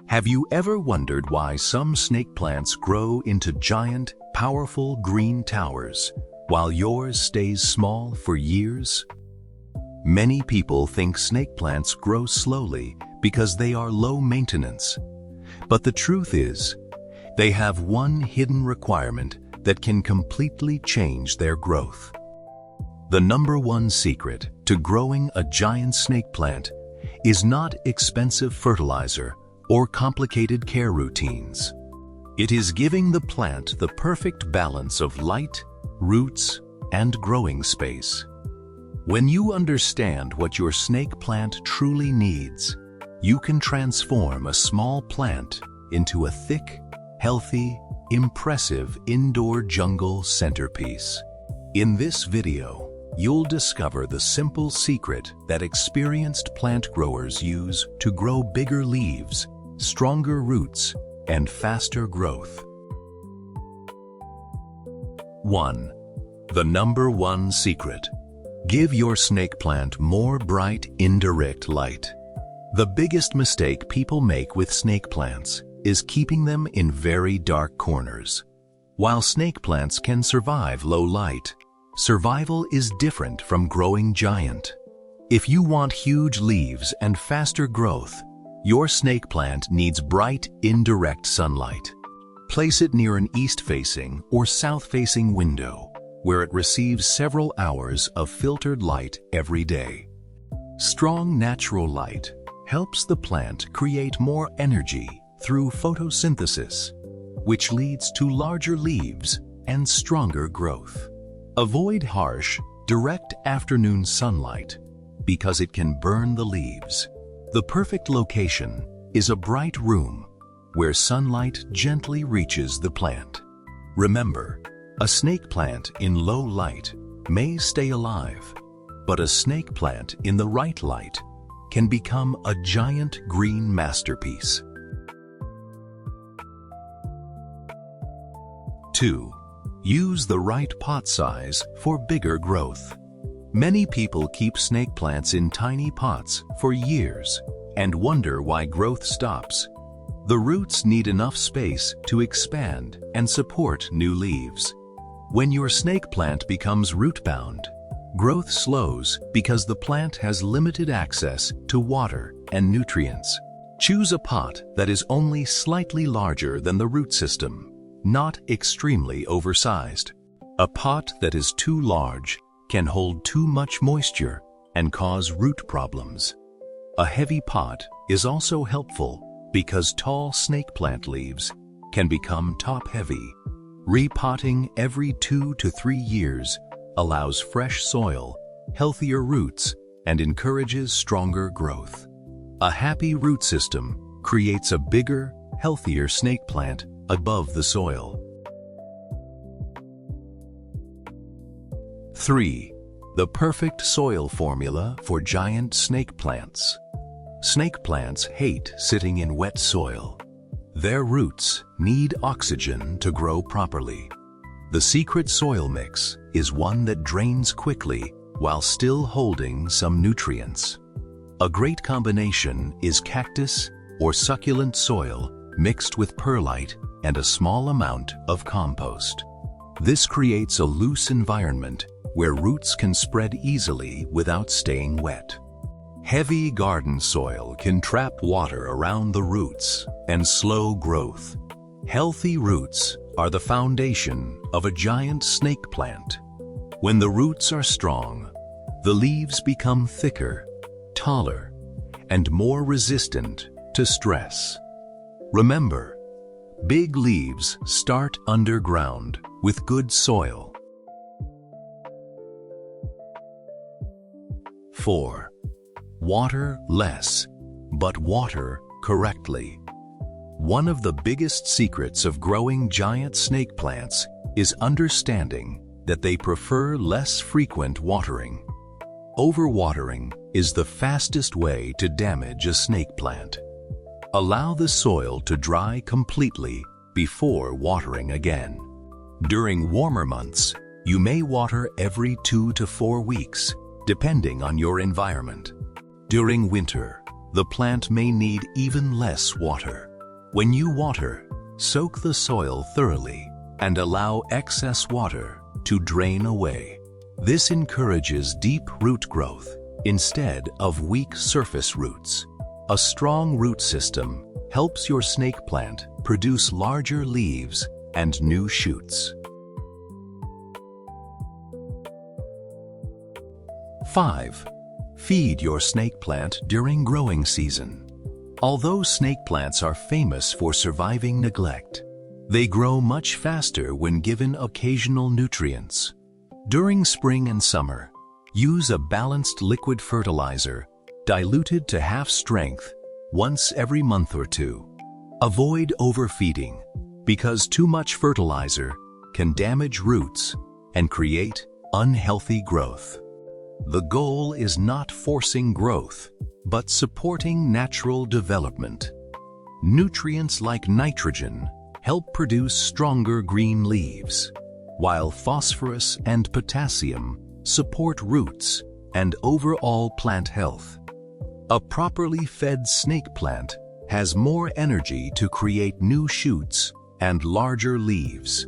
Have you ever wondered why some snake plants grow into giant, powerful green towers, while yours stays small for years? Many people think snake plants grow slowly because they are low maintenance. But the truth is, they have one hidden requirement that can completely change their growth. The number one secret to growing a giant snake plant is not expensive fertilizer or complicated care routines. It is giving the plant the perfect balance of light, roots, and growing space. When you understand what your snake plant truly needs, you can transform a small plant into a thick, healthy, impressive indoor jungle centerpiece. In this video, you'll discover the simple secret that experienced plant growers use to grow bigger leaves, stronger roots, and faster growth. 1. The number one secret. Give your snake plant more bright, indirect light. The biggest mistake people make with snake plants is keeping them in very dark corners. While snake plants can survive low light, survival is different from growing giant. If you want huge leaves and faster growth, your snake plant needs bright, indirect sunlight. Place it near an east-facing or south-facing window, where it receives several hours of filtered light every day. Strong natural light helps the plant create more energy through photosynthesis, which leads to larger leaves and stronger growth. Avoid harsh, direct afternoon sunlight because it can burn the leaves. The perfect location is a bright room where sunlight gently reaches the plant. Remember, a snake plant in low light may stay alive, but a snake plant in the right light can become a giant green masterpiece. 2. Use the right pot size for bigger growth. Many people keep snake plants in tiny pots for years and wonder why growth stops. The roots need enough space to expand and support new leaves. When your snake plant becomes root-bound, growth slows because the plant has limited access to water and nutrients. Choose a pot that is only slightly larger than the root system, not extremely oversized. A pot that is too large can hold too much moisture and cause root problems. A heavy pot is also helpful because tall snake plant leaves can become top-heavy. Repotting every 2 to 3 years allows fresh soil, healthier roots, and encourages stronger growth. A happy root system creates a bigger, healthier snake plant above the soil. 3. The perfect soil formula for giant snake plants. Snake plants hate sitting in wet soil. Their roots need oxygen to grow properly. The secret soil mix is one that drains quickly while still holding some nutrients. A great combination is cactus or succulent soil mixed with perlite and a small amount of compost. This creates a loose environment where roots can spread easily without staying wet. Heavy garden soil can trap water around the roots and slow growth. Healthy roots are the foundation of a giant snake plant. When the roots are strong, the leaves become thicker, taller, and more resistant to stress. Remember, big leaves start underground with good soil. 4. Water less, but water correctly. One of the biggest secrets of growing giant snake plants is understanding that they prefer less frequent watering. Overwatering is the fastest way to damage a snake plant. Allow the soil to dry completely before watering again. During warmer months, you may water every 2 to 4 weeks, depending on your environment. During winter, the plant may need even less water. When you water, soak the soil thoroughly and allow excess water to drain away. This encourages deep root growth instead of weak surface roots. A strong root system helps your snake plant produce larger leaves and new shoots. 5. Feed your snake plant during growing season. Although snake plants are famous for surviving neglect, they grow much faster when given occasional nutrients. During spring and summer, use a balanced liquid fertilizer diluted to half strength once every month or two. Avoid overfeeding because too much fertilizer can damage roots and create unhealthy growth. The goal is not forcing growth, but supporting natural development. Nutrients like nitrogen help produce stronger green leaves, while phosphorus and potassium support roots and overall plant health. A properly fed snake plant has more energy to create new shoots and larger leaves.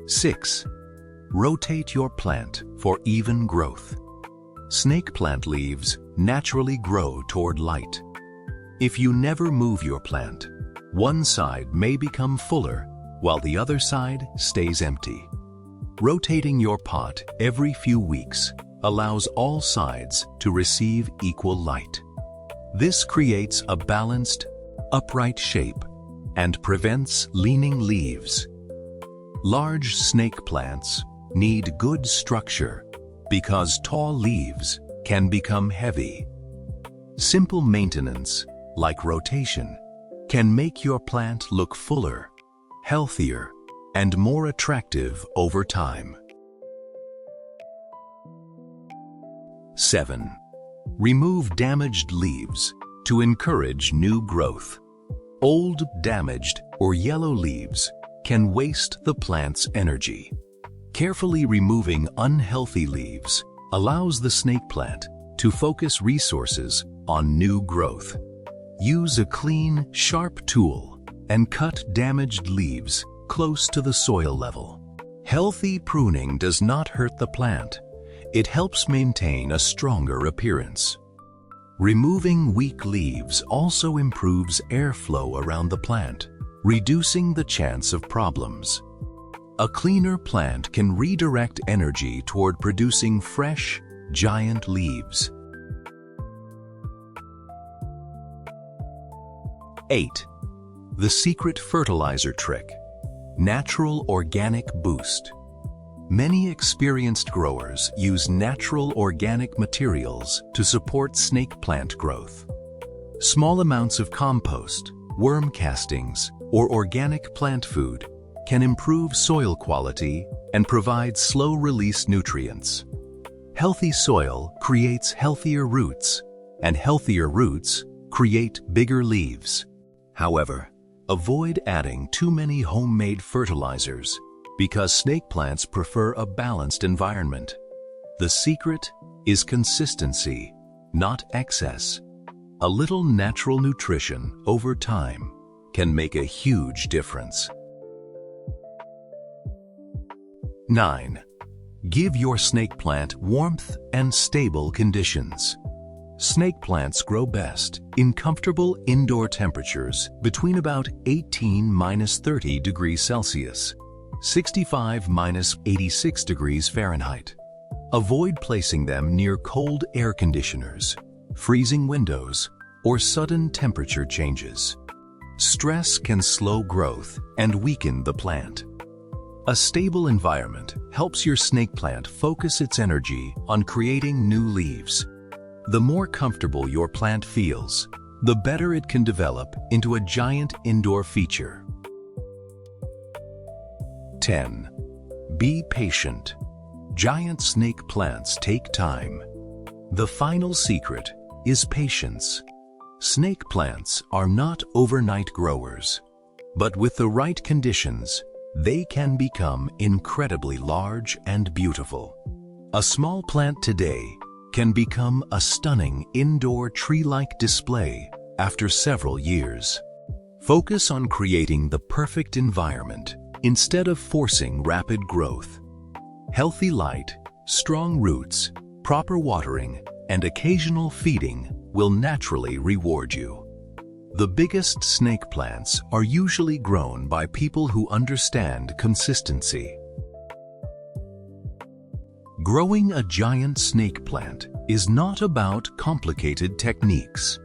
6. Rotate your plant for even growth. Snake plant leaves naturally grow toward light. If you never move your plant, one side may become fuller while the other side stays empty. Rotating your pot every few weeks allows all sides to receive equal light. This creates a balanced, upright shape and prevents leaning leaves. Large snake plants need good structure because tall leaves can become heavy. Simple maintenance, like rotation, can make your plant look fuller, healthier, and more attractive over time. 7. Remove damaged leaves to encourage new growth. Old, damaged, or yellow leaves can waste the plant's energy. Carefully removing unhealthy leaves allows the snake plant to focus resources on new growth. Use a clean, sharp tool and cut damaged leaves close to the soil level. Healthy pruning does not hurt the plant. It helps maintain a stronger appearance. Removing weak leaves also improves airflow around the plant, reducing the chance of problems. A cleaner plant can redirect energy toward producing fresh, giant leaves. 8. The secret fertilizer trick: natural organic boost. Many experienced growers use natural organic materials to support snake plant growth. Small amounts of compost, worm castings, or organic plant food can improve soil quality and provide slow-release nutrients. Healthy soil creates healthier roots, and healthier roots create bigger leaves. However, avoid adding too many homemade fertilizers because snake plants prefer a balanced environment. The secret is consistency, not excess. A little natural nutrition over time can make a huge difference. 9. Give your snake plant warmth and stable conditions. Snake plants grow best in comfortable indoor temperatures between about 18–30 degrees Celsius, 65–86 degrees Fahrenheit. Avoid placing them near cold air conditioners, freezing windows, or sudden temperature changes. Stress can slow growth and weaken the plant. A stable environment helps your snake plant focus its energy on creating new leaves. The more comfortable your plant feels, the better it can develop into a giant indoor feature. 10. Be patient. Giant snake plants take time. The final secret is patience. Snake plants are not overnight growers, but with the right conditions, they can become incredibly large and beautiful. A small plant today can become a stunning indoor tree-like display after several years. Focus on creating the perfect environment instead of forcing rapid growth. Healthy light, strong roots, proper watering, and occasional feeding will naturally reward you. The biggest snake plants are usually grown by people who understand consistency. Growing a giant snake plant is not about complicated techniques.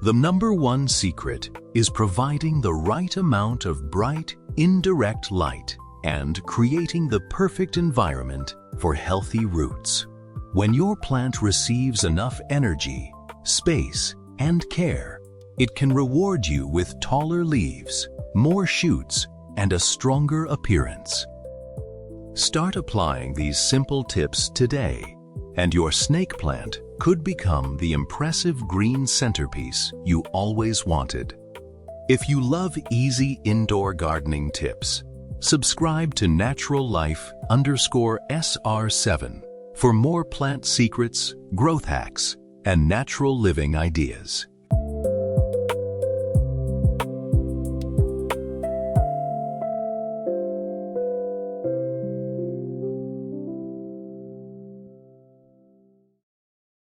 The number one secret is providing the right amount of bright, indirect light and creating the perfect environment for healthy roots. When your plant receives enough energy, space, and care, it can reward you with taller leaves, more shoots, and a stronger appearance. Start applying these simple tips today, and your snake plant could become the impressive green centerpiece you always wanted. If you love easy indoor gardening tips, subscribe to naturallife_SR7 for more plant secrets, growth hacks, and natural living ideas.